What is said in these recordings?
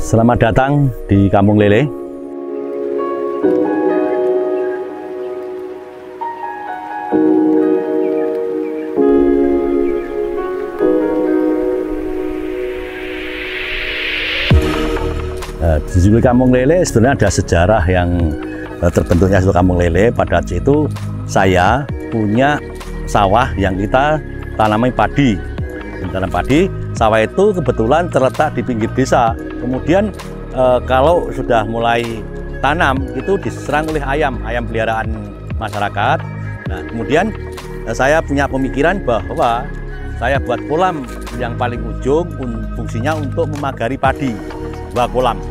Selamat datang di Kampung Lele. Di sini Kampung Lele sebenarnya ada sejarah yang terbentuknya suatu Kampung Lele. Pada saat itu saya punya sawah yang kita tanami padi. Tanam padi, sawah itu kebetulan terletak di pinggir desa. Kemudian kalau sudah mulai tanam itu diserang oleh ayam peliharaan masyarakat. Nah, kemudian saya punya pemikiran bahwa saya buat kolam yang paling ujung, fungsinya untuk memagari padi, buat kolam.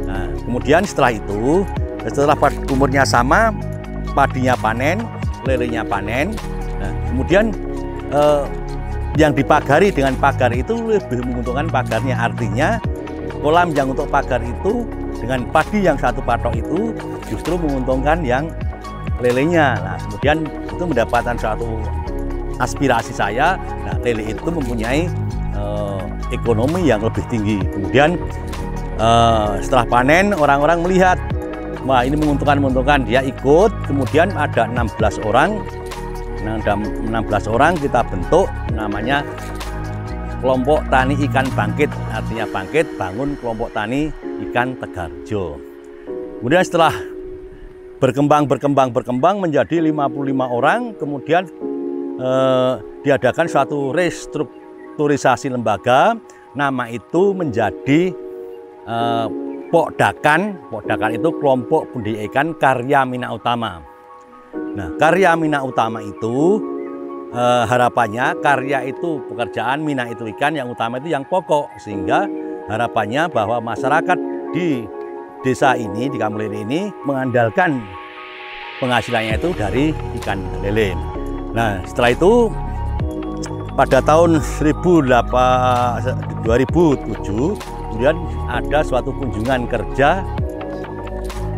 Nah, kemudian setelah itu, setelah umurnya sama, padinya panen, lelenya panen. Nah, kemudian yang dipagari dengan pagar itu lebih menguntungkan pagarnya. Artinya kolam yang untuk pagar itu dengan padi yang satu patok itu justru menguntungkan yang lelenya. Nah, kemudian itu mendapatkan suatu aspirasi saya. Nah, lele itu mempunyai ekonomi yang lebih tinggi. Kemudian setelah panen orang-orang melihat, wah ini menguntungkan, dia ikut. Kemudian ada 16 orang. Nah, ada 16 orang kita bentuk namanya kelompok tani ikan bangkit, artinya bangkit bangun kelompok tani ikan Tegarjo. Kemudian setelah berkembang menjadi 55 orang, kemudian diadakan suatu restrukturisasi lembaga, nama itu menjadi Pokdakan. Pokdakan itu kelompok budidaya ikan Karya Mina Utama. Nah, Karya Mina Utama itu harapannya karya itu pekerjaan, mina itu ikan, yang utama itu yang pokok, sehingga harapannya bahwa masyarakat di desa ini, di Kampung Lele ini mengandalkan penghasilannya itu dari ikan lele. Nah, setelah itu pada tahun 2007 kemudian ada suatu kunjungan kerja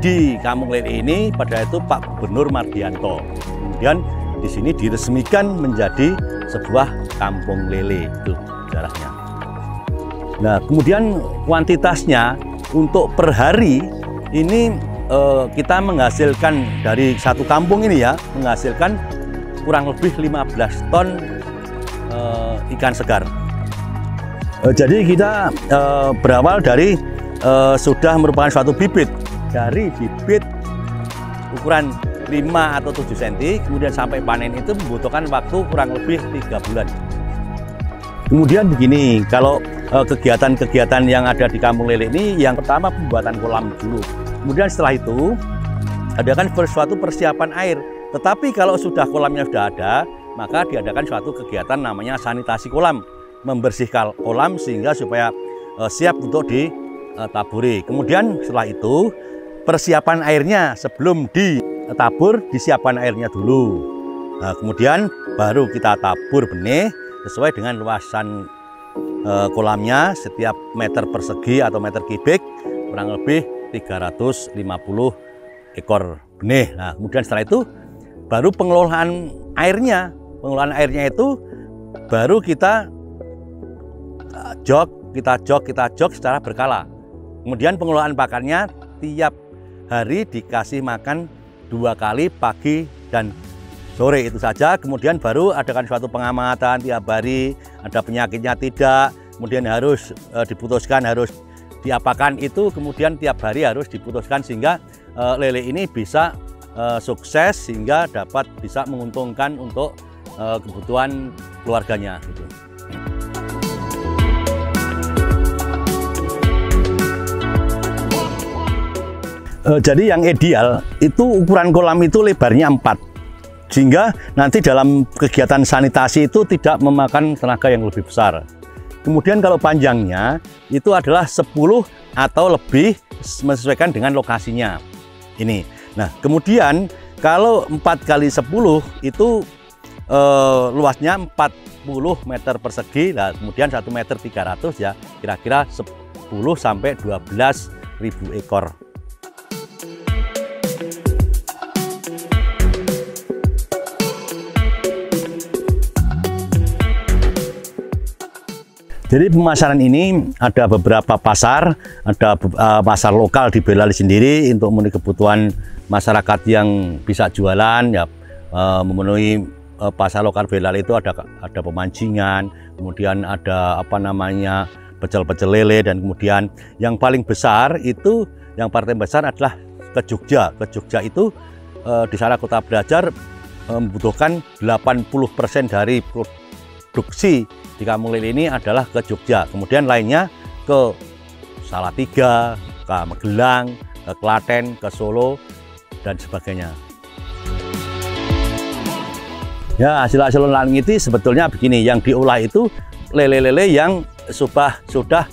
di Kampung Lele ini, pada itu Pak Gubernur Mardianto. Kemudian di sini diresmikan menjadi sebuah kampung lele, itu sejarahnya. Nah, kemudian kuantitasnya untuk per hari ini kita menghasilkan dari satu kampung ini ya, menghasilkan kurang lebih 15 ton ikan segar. Jadi kita berawal dari sudah merupakan suatu bibit. Dari bibit ukuran 5 atau 7 cm, kemudian sampai panen itu membutuhkan waktu kurang lebih 3 bulan. Kemudian begini, kalau kegiatan-kegiatan yang ada di Kampung Lele ini, yang pertama pembuatan kolam dulu. Kemudian setelah itu adakan suatu persiapan air. Tetapi kalau sudah kolamnya sudah ada, maka diadakan suatu kegiatan namanya sanitasi kolam, membersihkan kolam sehingga supaya siap untuk ditaburi. Kemudian setelah itu persiapan airnya sebelum ditabur, disiapkan airnya dulu. Nah, kemudian baru kita tabur benih sesuai dengan luasan kolamnya. Setiap meter persegi atau meter kubik kurang lebih 350 ekor benih. Nah, kemudian setelah itu baru pengelolaan airnya. Pengelolaan airnya itu baru kita jog secara berkala. Kemudian pengelolaan pakannya tiap hari dikasih makan 2 kali, pagi dan sore, itu saja. Kemudian baru adakan suatu pengamatan tiap hari, ada penyakitnya tidak, kemudian harus diputuskan, harus diapakan itu, kemudian tiap hari harus diputuskan sehingga lele ini bisa sukses, sehingga dapat bisa menguntungkan untuk kebutuhan keluarganya gitu. Jadi yang ideal itu ukuran kolam itu lebarnya 4, sehingga nanti dalam kegiatan sanitasi itu tidak memakan tenaga yang lebih besar. Kemudian kalau panjangnya itu adalah 10 atau lebih, menyesuaikan dengan lokasinya ini. Nah, kemudian kalau 4 kali 10 itu luasnya 40 meter persegi. Nah, kemudian 1 meter 300 ya, kira-kira 10 sampai 12.000 ekor. Jadi pemasaran ini ada beberapa pasar, ada pasar lokal di Boyolali sendiri untuk memenuhi kebutuhan masyarakat yang bisa jualan, ya memenuhi pasar lokal Boyolali itu ada pemancingan, kemudian ada pecel-pecel lele, dan kemudian yang paling besar itu yang paling besar adalah ke Jogja. Ke Jogja itu di sana Kota Belajar membutuhkan 80% dari produksi di Kampung Lele ini adalah ke Jogja. Kemudian lainnya ke Salatiga, ke Magelang, ke Klaten, ke Solo, dan sebagainya. Ya, hasil-hasil olahan itu sebetulnya begini, yang diolah itu lele-lele yang sudah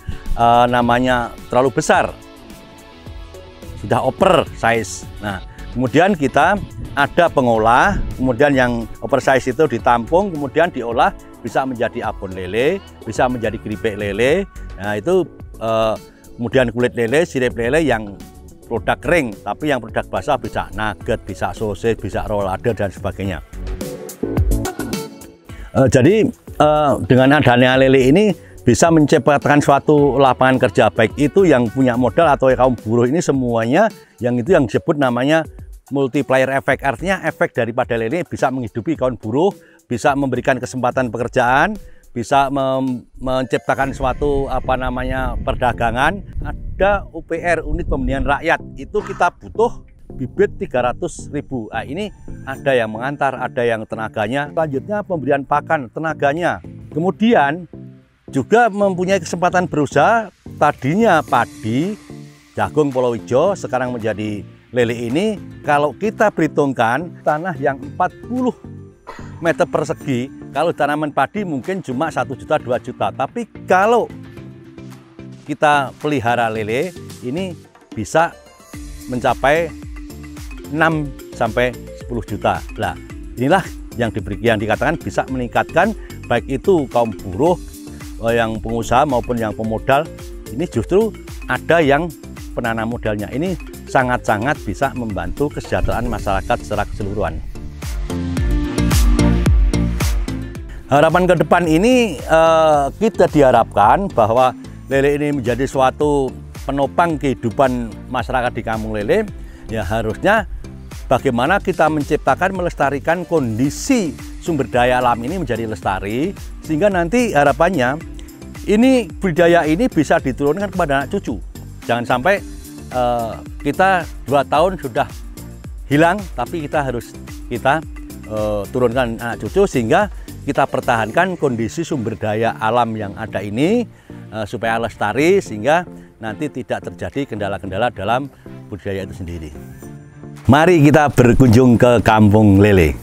namanya terlalu besar, sudah over size. Nah, kemudian kita ada pengolah, kemudian yang oversize itu ditampung, kemudian diolah bisa menjadi abon lele, bisa menjadi keripik lele. Nah itu kemudian kulit lele, sirip lele yang produk kering, tapi yang produk basah bisa nugget, bisa sosis, bisa rolade, dan sebagainya. Jadi dengan adanya lele ini bisa menciptakan suatu lapangan kerja, baik itu yang punya modal atau kaum buruh ini semuanya, yang itu yang disebut namanya multiplier effect. Artinya efek daripada lele bisa menghidupi kaum buruh, bisa memberikan kesempatan pekerjaan, bisa menciptakan suatu perdagangan. Ada UPR, unit pembenihan rakyat, itu kita butuh bibit 300.000. Nah, ini ada yang mengantar, ada yang tenaganya. Selanjutnya pemberian pakan, tenaganya. Kemudian juga mempunyai kesempatan berusaha. Tadinya padi, jagung, palawija, sekarang menjadi lele ini. Kalau kita perhitungkan tanah yang 40 meter persegi, kalau tanaman padi mungkin cuma 1 juta 2 juta, tapi kalau kita pelihara lele ini bisa mencapai 6 sampai 10 juta. Nah, inilah yang dikatakan bisa meningkatkan baik itu kaum buruh, yang pengusaha maupun yang pemodal. Ini justru ada yang penanam modalnya. Ini sangat-sangat bisa membantu kesejahteraan masyarakat secara keseluruhan. Harapan ke depan ini kita diharapkan bahwa lele ini menjadi suatu penopang kehidupan masyarakat di Kampung Lele. Ya harusnya bagaimana kita menciptakan, melestarikan kondisi sumber daya alam ini menjadi lestari, sehingga nanti harapannya ini budaya ini bisa diturunkan kepada anak cucu. Jangan sampai kita 2 tahun sudah hilang, tapi kita turunkan anak cucu sehingga kita pertahankan kondisi sumber daya alam yang ada ini supaya lestari, sehingga nanti tidak terjadi kendala-kendala dalam budaya itu sendiri. Mari kita berkunjung ke Kampung Lele.